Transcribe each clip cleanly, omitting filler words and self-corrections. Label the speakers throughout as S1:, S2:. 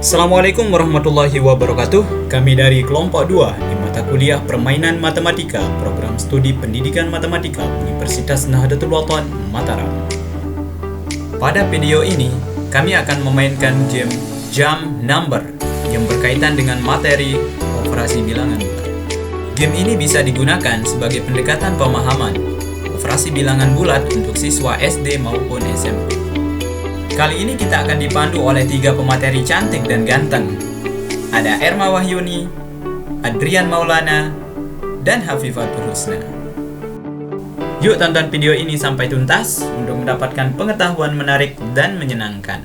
S1: Assalamualaikum warahmatallahi wabarakatuh. Kami dari kelompok 2 di mata kuliah Permainan Matematika, Program Studi Pendidikan Matematika Universitas Nahdlatul Ulama Mataram. Pada video ini, kami akan memainkan game Jump Number yang berkaitan dengan materi operasi bilangan. Game ini bisa digunakan sebagai pendekatan pemahaman operasi bilangan bulat untuk siswa SD maupun SMP. Kali ini kita akan dipandu oleh 3 pemateri cantik dan ganteng. Ada Erma Wahyuni, Adrian Maulana, dan Hafifatul Husna. Yuk tonton video ini sampai tuntas untuk mendapatkan pengetahuan menarik dan menyenangkan.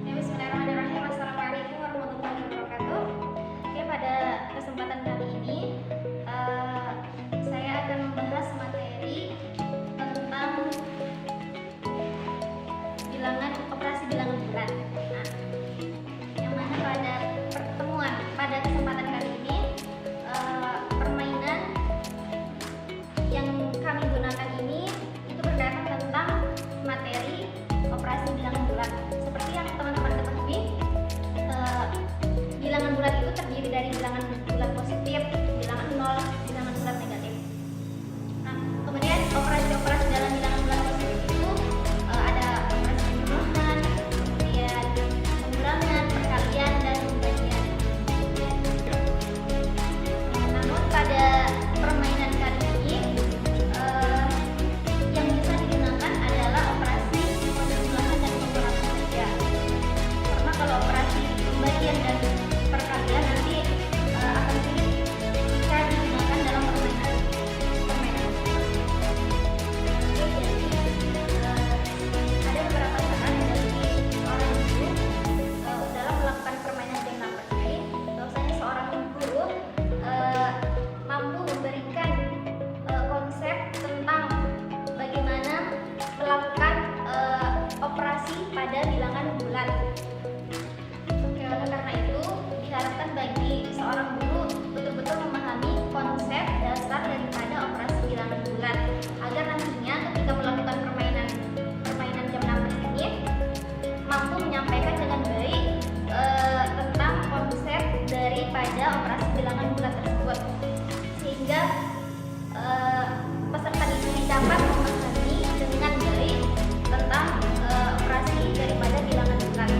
S2: Bismillahirrahmanirrahim. Assalamualaikum warahmatullahi wabarakatuh. Oke, pada kesempatan kali ini saya akan membahas materi tentang operasi bilangan bulat. Nah, yang mana pada kesempatan kali ini permainan yang kami gunakan ini itu berkaitan tentang materi operasi bilangan bulat. Seperti yang teman-teman ketahui, bilangan bulat itu terdiri dari bilangan bulat positif, bilangan nol, bilangan bulat negatif. Nah, kemudian operasi-operasi dalam bilangan bulat positif itu ada operasi penjumlahan, kemudian pengurangan, perkalian, dan pembagian. Namun pada permainan kali ini yang bisa digunakan adalah operasi penjumlahan dan pengurangan saja. Karena kalau operasi pembagian dan perkalian nanti akan sulit jika digunakan dalam permainan. Jadi ada beberapa saran dari seorang guru dalam melakukan permainan jam number ini. Bahwasanya seorang guru mampu memberikan konsep tentang bagaimana melakukan operasi pada bilangan bulat. Oke, oleh karena itu diharapkan bagi seorang guru betul-betul memahami konsep dasar daripada operasi bilangan bulat agar nantinya ketika melakukan permainan jam number ini mampu menyampaikan dengan baik tentang konsep daripada operasi bilangan bulat tersebut, sehingga peserta didik dapat memahami dengan baik tentang operasi daripada bilangan bulat.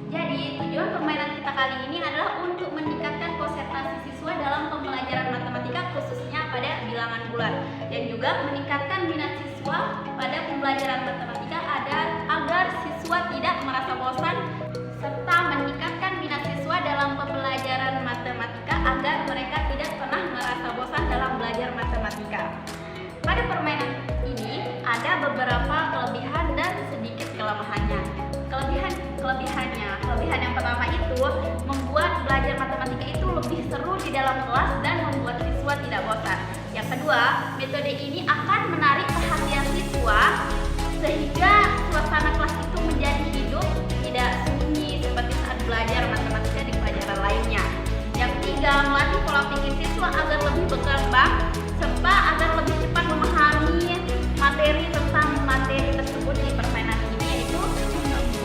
S2: Jadi, tujuan permainan kita kali ini adalah untuk meningkatkan konsentrasi siswa dalam pembelajaran matematika khususnya pada bilangan bulat, dan juga meningkatkan minat siswa pada pembelajaran matematika agar siswa tidak merasa bosan, serta meningkatkan minat siswa dalam pembelajaran matematika agar mereka tidak pernah merasa bosan dalam belajar matematika. Pada permainan ini ada beberapa kelebihan dan sedikit kelemahannya. Kelebihan yang pertama itu membuat belajar matematika itu lebih seru di dalam kelas dan membuat siswa tidak bosan. Yang kedua, metode ini akan menarik perhatian siswa sehingga suasana kelas itu menjadi hidup, tidak sunyi seperti saat belajar matematika di pelajaran lainnya. Yang ketiga, melatih pola pikir siswa agar lebih berkembang serta agar lebih cepat memahami materi tersebut di permainan ini, yaitu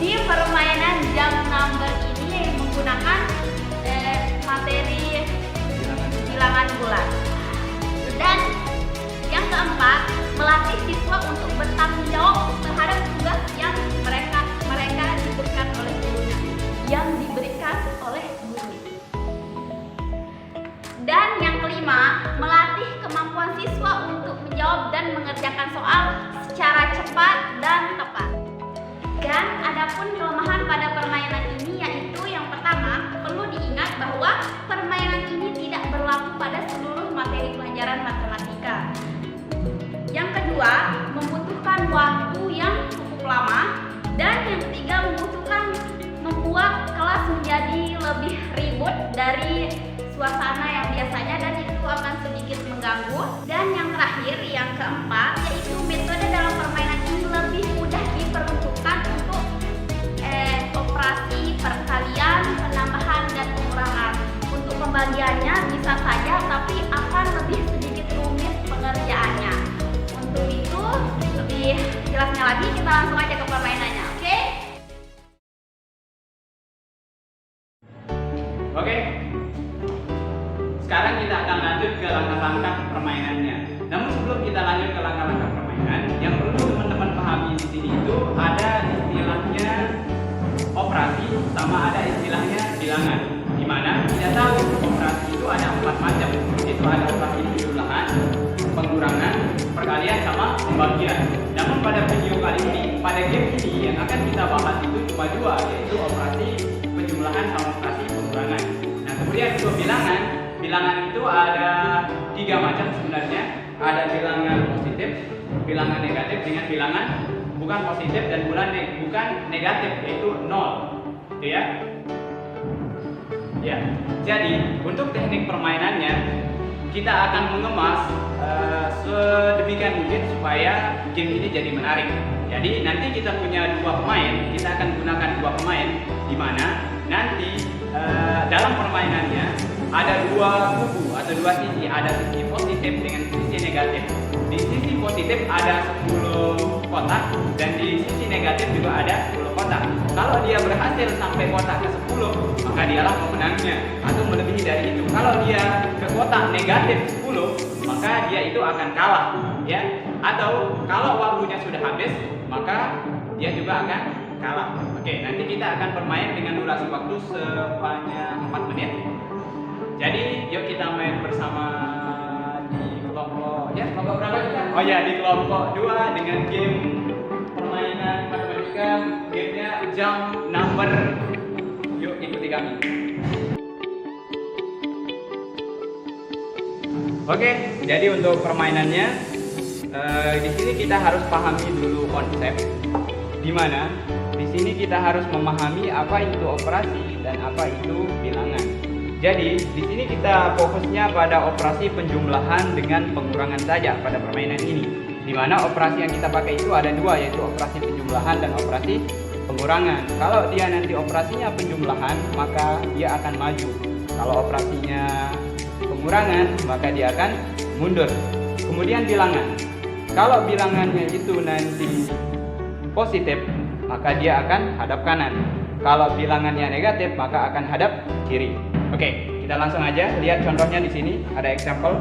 S2: di permainan jam number ini menggunakan materi bilangan bulat. Dan yang keempat, melatih siswa untuk bertanggung jawab terhadap tugas yang mereka diberikan oleh gurunya, Dan yang kelima, melatih kemampuan siswa untuk menjawab dan mengerjakan soal secara cepat dan tepat. Dan adapun kelemahan pada permainan ini yaitu yang pertama, perlu diingat bahwa permainan ini tidak berlaku pada seluruh materi pelajaran matematika. Yang kedua, membutuhkan waktu yang cukup lama. Dan yang ketiga, membuat kelas menjadi lebih ribut dari suasana yang biasanya, dan itu akan sedikit mengganggu. Dan yang terakhir, yang keempat, yaitu metode dalam permainan ini lebih mudah diperuntukkan untuk operasi perkalian, penambahan, dan pengurangan. Untuk pembagiannya sebenarnya bisa saja, tapi akan lebih sedikit rumit pengerjaannya. Untuk itu lebih jelasnya lagi, kita langsung aja ke permainannya, oke?
S1: Oke. Sekarang kita akan lanjut ke langkah-langkah permainannya. Namun sebelum kita lanjut ke langkah-langkah permainan, yang perlu teman-teman pahami di sini itu ada istilahnya operasi sama ada istilahnya bilangan. Di mana kita tahu operasi itu ada 4 macam. Itu ada operasi penjumlahan, pengurangan, perkalian sama pembagian. Namun pada video kali ini, pada game ini yang akan kita bahas itu cuma 2, yaitu operasi penjumlahan sama operasi pengurangan. Nah, kemudian untuk bilangan itu ada 3 macam sebenarnya. Ada bilangan positif, bilangan negatif dengan bilangan bukan positif dan bukan negatif, yaitu 0. Gitu ya. Ya. Jadi, untuk teknik permainannya kita akan mengemas sedemikian mungkin supaya game ini jadi menarik. Jadi, nanti kita punya 2 pemain, kita akan gunakan 2 pemain di mana nanti dalam permainannya ada 2 kubu atau 2 sisi, ada sisi positif dengan sisi negatif. Di sisi positif ada 10 kotak dan di sisi negatif juga ada 10 kotak. Kalau dia berhasil sampai kotak ke 10, maka dialah pemenangnya atau melebihi dari itu. Kalau dia ke kotak negatif 10, maka dia itu akan kalah, ya. Atau kalau waktunya sudah habis, maka dia juga akan kalah. Oke, nanti kita akan bermain dengan durasi waktu sepanjang 4 menit. Jadi, yuk kita main bersama di kelompok, ya kelompok berapa kita? Oh ya, di kelompok 2 dengan game permainan matematika, gamenya jam number. Yuk ikuti kami. Oke, jadi untuk permainannya di sini kita harus pahami dulu konsep, di mana di sini kita harus memahami apa itu operasi dan apa itu bilangan. Jadi di sini kita fokusnya pada operasi penjumlahan dengan pengurangan saja pada permainan ini. Di mana operasi yang kita pakai itu ada 2, yaitu operasi penjumlahan dan operasi pengurangan. Kalau dia nanti operasinya penjumlahan, maka dia akan maju. Kalau operasinya pengurangan, maka dia akan mundur. Kemudian bilangan. Kalau bilangannya itu nanti positif, maka dia akan hadap kanan. Kalau bilangannya negatif, maka akan hadap kiri. Oke, kita langsung aja lihat contohnya di sini. Ada example.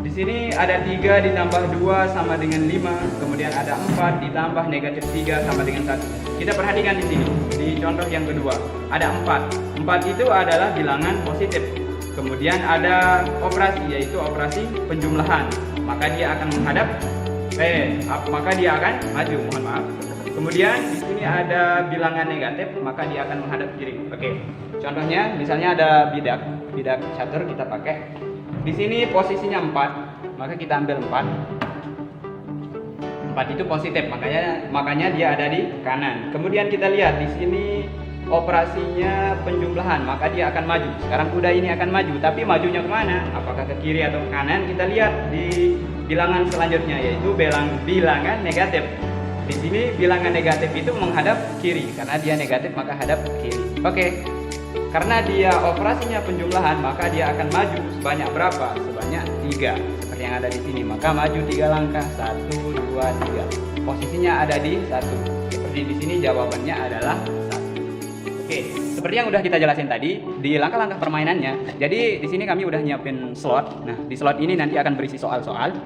S1: Di sini ada 3 ditambah 2 sama dengan 5, kemudian ada 4 ditambah negatif 3 sama dengan 1. Kita perhatikan di sini, di contoh yang kedua, ada 4. 4 itu adalah bilangan positif. Kemudian ada operasi, yaitu operasi penjumlahan. Maka dia akan maju, mohon maaf. Kemudian di sini ada bilangan negatif, maka dia akan menghadap kiri. Oke. Contohnya misalnya ada bidak catur kita pakai. Di sini posisinya 4, maka kita ambil 4. 4 itu positif, makanya dia ada di kanan. Kemudian kita lihat di sini operasinya penjumlahan, maka dia akan maju. Sekarang kuda ini akan maju, tapi majunya kemana? Apakah ke kiri atau ke kanan? Kita lihat di bilangan selanjutnya, yaitu bilangan negatif. Di sini bilangan negatif itu menghadap kiri, karena dia negatif maka hadap kiri. Oke. Karena dia operasinya penjumlahan, maka dia akan maju sebanyak berapa? Sebanyak 3. Seperti yang ada di sini. Maka maju 3 langkah. 1, 2, 3. Posisinya ada di 1. Seperti di sini jawabannya adalah 1. Oke, seperti yang udah kita jelasin tadi di langkah-langkah permainannya. Jadi di sini kami udah nyiapin slot. Nah, di slot ini nanti akan berisi soal-soal.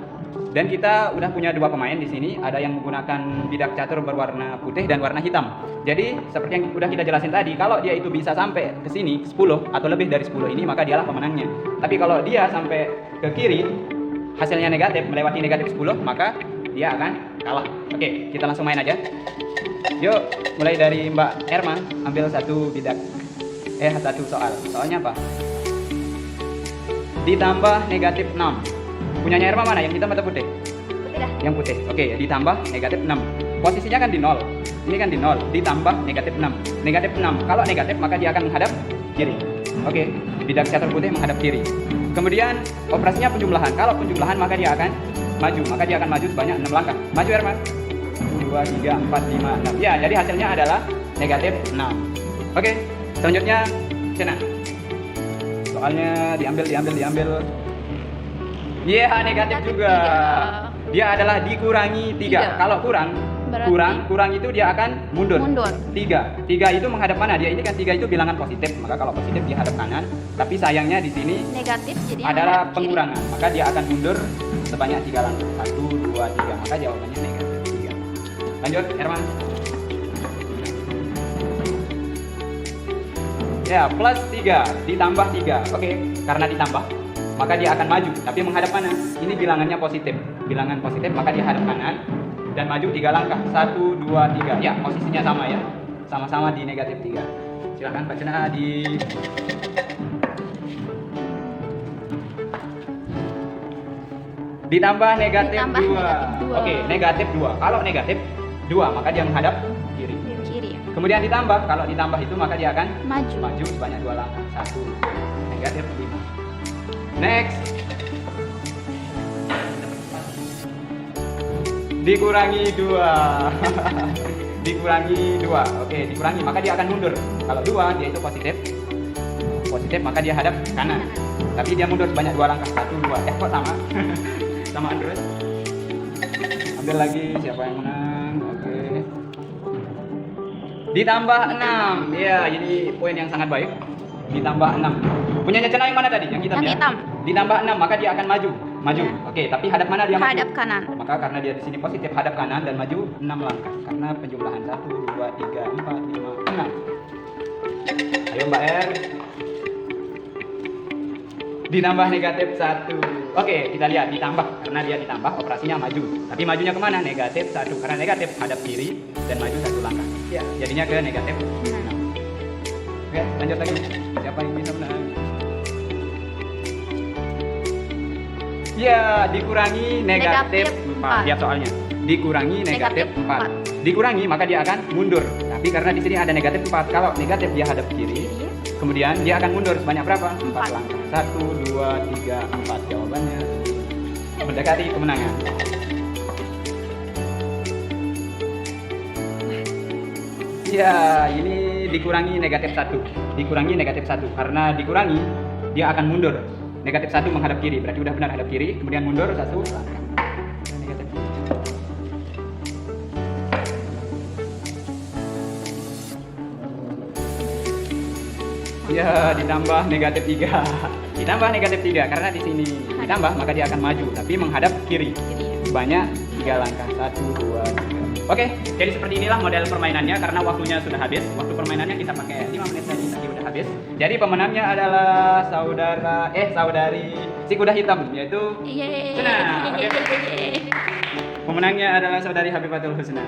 S1: Dan kita udah punya 2 pemain di sini. Ada yang menggunakan bidak catur berwarna putih dan warna hitam. Jadi seperti yang udah kita jelasin tadi, kalau dia itu bisa sampai ke sini 10 atau lebih dari 10 ini, maka dialah pemenangnya. Tapi kalau dia sampai ke kiri, hasilnya negatif, melewati negatif 10, maka dia akan kalah. Oke, kita langsung main aja. Yuk, mulai dari Mbak Erma, ambil 1 bidak. 1 soal. Soalnya apa? Ditambah negatif 6. Punyanya Erma mana? Yang hitam atau putih?
S2: Putih dah.
S1: Yang putih. Oke, ditambah negatif 6. Posisinya kan di 0. Ini kan di 0. Ditambah negatif 6. Negatif 6. Kalau negatif maka dia akan menghadap kiri. Oke, bidak catur putih menghadap kiri. Kemudian operasinya penjumlahan. Kalau penjumlahan maka dia akan maju. Maka dia akan maju sebanyak 6 langkah. Maju Erma. 2, 3, 4, 5, 6. Ya, jadi hasilnya adalah negatif 6. Oke, selanjutnya Cena.
S3: soalnya diambil. Iya, negatif juga. Dia adalah dikurangi 3. Kalau
S4: Berarti
S3: kurang itu dia akan mundur.
S4: 3.
S3: 3 itu menghadap mana? Dia ini kan 3 itu bilangan positif. Maka kalau positif dia hadap kanan, tapi sayangnya di sini
S4: Negatif jadi
S3: adalah pengurangan. Maka dia akan mundur sebanyak 3 langkah. 1 2 3. Maka jawabannya negatif 3. Lanjut, Herman. Ya, plus 3 ditambah 3. Oke, karena ditambah maka dia akan maju, tapi menghadap mana? Ini bilangannya positif. Bilangan positif maka dia hadap kanan dan maju 3 langkah. 1 2 3. Ya, posisinya sama ya. Sama-sama di negatif 3. Silakan Pak Cena ditambah negatif 2. Oke, negatif 2. Kalau negatif 2 maka dia menghadap kiri.
S4: Kiri.
S3: Kemudian ditambah, kalau ditambah itu maka dia akan
S4: Maju.
S3: sebanyak 2 langkah. 1 negatif 5. Next. Dikurangi 2. Dikurangi 2. Oke, dikurangi maka dia akan mundur. Kalau 2 dia itu positif. Positif maka dia hadap kanan. Tapi dia mundur sebanyak 2 langkah. 1 2. Kok sama? Sama Android. Ambil lagi, siapa yang menang? Oke. Ditambah 6. Ya, ini poin yang sangat baik. Ditambah 6. Punyanya Cena yang mana tadi? Yang hitam ya?
S4: Hitam.
S3: Ditambah 6 maka dia akan maju.
S4: Ya.
S3: Oke, tapi hadap mana dia maju?
S4: Hadap kanan.
S3: Maka karena dia di sini positif hadap kanan dan maju 6 langkah. Karena penjumlahan 1 2 3 4 5 6. Ayo Mbak R. Ditambah negatif 1. Oke, kita lihat ditambah. Karena dia ditambah operasinya maju. Tapi majunya kemana? Negatif 1. Karena negatif hadap kiri dan maju 1 langkah. Ya, jadinya ke negatif 6. Oke, lanjut lagi. Siapa yang bisa menang? Ya, dikurangi negatif 4. Lihat soalnya. Dikurangi negatif 4. Dikurangi maka dia akan mundur. Tapi karena di sini ada negatif 4. Kalau negatif dia hadap kiri. Kemudian dia akan mundur sebanyak berapa? 4 langkah. 1 2 3 4. Jawabannya mendekati kemenangan. Ya, ini dikurangi negatif 1. Dikurangi negatif 1. Karena dikurangi dia akan mundur. Negatif 1 menghadap kiri, berarti udah benar hadap kiri, kemudian mundur 1 langkah. Negatif. Ya, ditambah negatif 3. Ditambah negatif 3 karena di sini ditambah maka dia akan maju tapi menghadap kiri. Banyak 3 langkah. 1 2 3. Oke, jadi seperti inilah model permainannya karena waktunya sudah habis. Waktu permainannya kita pakai 5 menit tadi udah habis. Jadi pemenangnya adalah saudari si kuda hitam yaitu Cena. Oke. Pemenangnya adalah saudari Habibatul Husna.